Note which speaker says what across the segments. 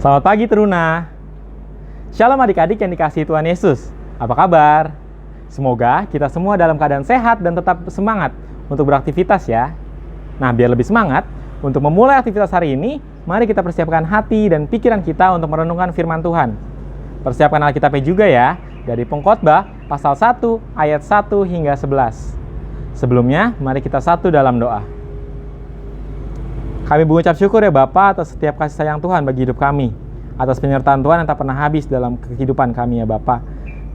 Speaker 1: Selamat pagi Teruna. Shalom adik-adik yang dikasihi Tuhan Yesus. Apa kabar? Semoga kita semua dalam keadaan sehat dan tetap semangat untuk beraktivitas ya. Nah, biar lebih semangat untuk memulai aktivitas hari ini, mari kita persiapkan hati dan pikiran kita untuk merenungkan firman Tuhan. Persiapkan Alkitabnya juga ya, dari Pengkhotbah pasal 1 ayat 1 hingga 11. Sebelumnya, mari kita satu dalam doa. Kami mengucap syukur ya Bapa atas setiap kasih sayang Tuhan bagi hidup kami, atas penyertaan Tuhan yang tak pernah habis dalam kehidupan kami ya Bapa.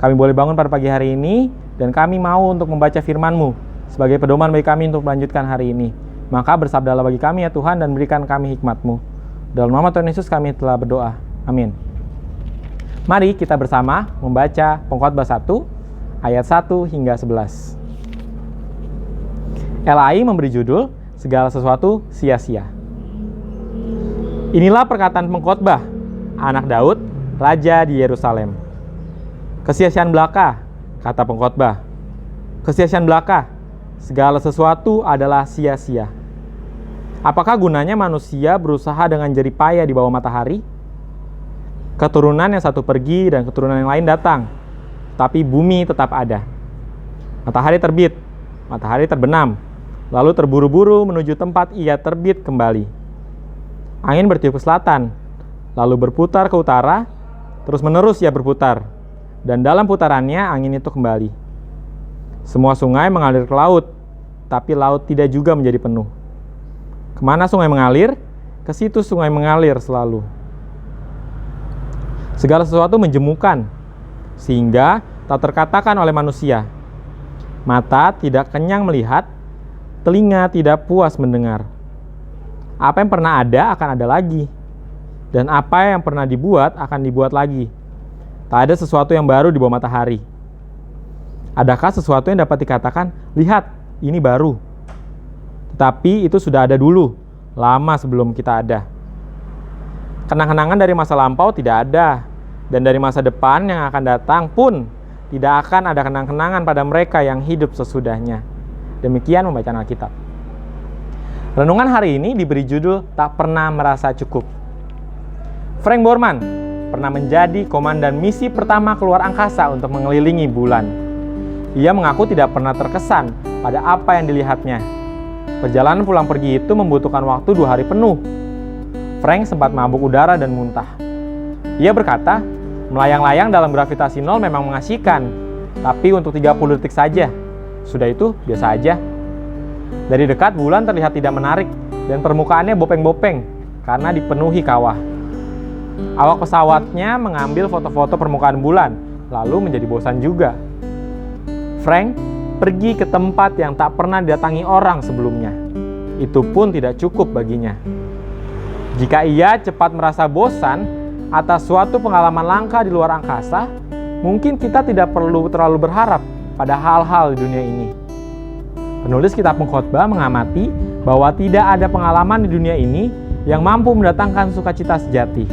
Speaker 1: Kami boleh bangun pada pagi hari ini, dan kami mau untuk membaca firman-Mu sebagai pedoman bagi kami untuk melanjutkan hari ini. Maka bersabdalah bagi kami ya Tuhan, dan berikan kami hikmat-Mu. Dalam nama Tuhan Yesus kami telah berdoa. Amin. Mari kita bersama membaca Pengkhotbah 1 ayat 1 hingga 11. LAI memberi judul Segala Sesuatu Sia-sia. Inilah perkataan pengkhotbah, anak Daud, raja di Yerusalem. Kesia-siaan belaka, kata pengkhotbah. Kesia-siaan belaka, segala sesuatu adalah sia-sia. Apakah gunanya manusia berusaha dengan jerih payah di bawah matahari? Keturunan yang satu pergi dan keturunan yang lain datang, tapi bumi tetap ada. Matahari terbit, matahari terbenam, lalu terburu-buru menuju tempat ia terbit kembali. Angin bertiup ke selatan, lalu berputar ke utara, terus menerus ia berputar, dan dalam putarannya angin itu kembali. Semua sungai mengalir ke laut, tapi laut tidak juga menjadi penuh. Kemana sungai mengalir, ke situ sungai mengalir selalu. Segala sesuatu menjemukan, sehingga tak terkatakan oleh manusia. Mata tidak kenyang melihat, telinga tidak puas mendengar. Apa yang pernah ada akan ada lagi, dan apa yang pernah dibuat akan dibuat lagi. Tak ada sesuatu yang baru di bawah matahari. Adakah sesuatu yang dapat dikatakan, lihat, ini baru? Tetapi itu sudah ada dulu, lama sebelum kita ada. Kenang-kenangan dari masa lampau tidak ada, dan dari masa depan yang akan datang pun tidak akan ada kenang-kenangan pada mereka yang hidup sesudahnya. Demikian pembacaan Alkitab. Renungan hari ini diberi judul Tak Pernah Merasa Cukup. Frank Borman pernah menjadi komandan misi pertama keluar angkasa untuk mengelilingi bulan. Ia mengaku tidak pernah terkesan pada apa yang dilihatnya. Perjalanan pulang pergi itu membutuhkan waktu 2 hari penuh. Frank sempat mabuk udara dan muntah. Ia berkata, melayang-layang dalam gravitasi nol memang mengasihkan, tapi untuk 30 detik saja. Sudah itu biasa aja. Dari dekat bulan terlihat tidak menarik, dan permukaannya bopeng-bopeng karena dipenuhi kawah. Awak pesawatnya mengambil foto-foto permukaan bulan, lalu menjadi bosan juga. Frank pergi ke tempat yang tak pernah didatangi orang sebelumnya. Itu pun tidak cukup baginya. Jika ia cepat merasa bosan atas suatu pengalaman langka di luar angkasa, mungkin kita tidak perlu terlalu berharap pada hal-hal di dunia ini. Penulis kitab Pengkhotbah mengamati bahwa tidak ada pengalaman di dunia ini yang mampu mendatangkan sukacita sejati.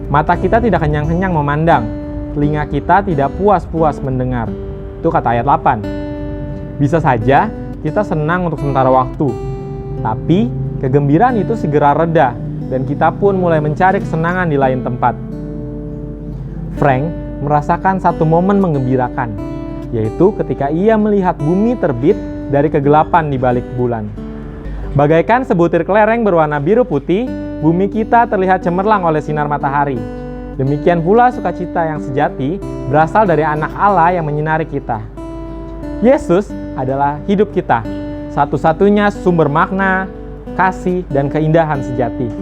Speaker 1: Mata kita tidak kenyang-kenyang memandang, telinga kita tidak puas-puas mendengar. Itu kata ayat 8. Bisa saja kita senang untuk sementara waktu, tapi kegembiraan itu segera reda dan kita pun mulai mencari kesenangan di lain tempat. Frank merasakan satu momen menggembirakan, yaitu ketika ia melihat bumi terbit dari kegelapan di balik bulan. Bagaikan sebutir kelereng berwarna biru putih, bumi kita terlihat cemerlang oleh sinar matahari. Demikian pula sukacita yang sejati berasal dari anak Allah yang menyinari kita. Yesus adalah hidup kita, satu-satunya sumber makna, kasih, dan keindahan sejati.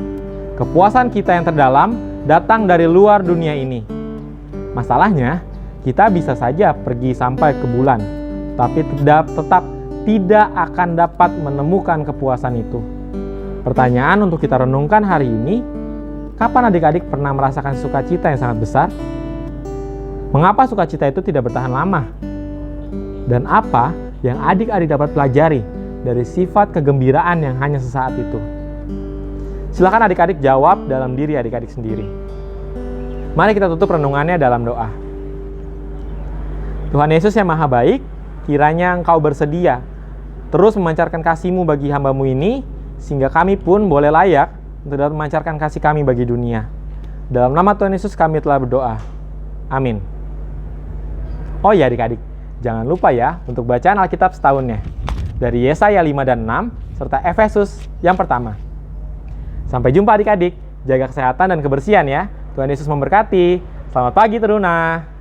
Speaker 1: Kepuasan kita yang terdalam datang dari luar dunia ini. Masalahnya, kita bisa saja pergi sampai ke bulan, tapi tetap tidak akan dapat menemukan kepuasan itu. Pertanyaan untuk kita renungkan hari ini, kapan adik-adik pernah merasakan sukacita yang sangat besar? Mengapa sukacita itu tidak bertahan lama? Dan apa yang adik-adik dapat pelajari dari sifat kegembiraan yang hanya sesaat itu? Silakan adik-adik jawab dalam diri adik-adik sendiri. Mari kita tutup renungannya dalam doa. Tuhan Yesus yang Maha Baik, kiranya Engkau bersedia terus memancarkan kasih-Mu bagi hamba-Mu ini, sehingga kami pun boleh layak untuk dapat memancarkan kasih kami bagi dunia. Dalam nama Tuhan Yesus kami telah berdoa. Amin. Oh ya adik-adik, jangan lupa ya untuk bacaan Alkitab setahunnya. Dari Yesaya 5 dan 6, serta Efesus yang pertama. Sampai jumpa adik-adik, jaga kesehatan dan kebersihan ya. Tuhan Yesus memberkati. Selamat pagi Teruna.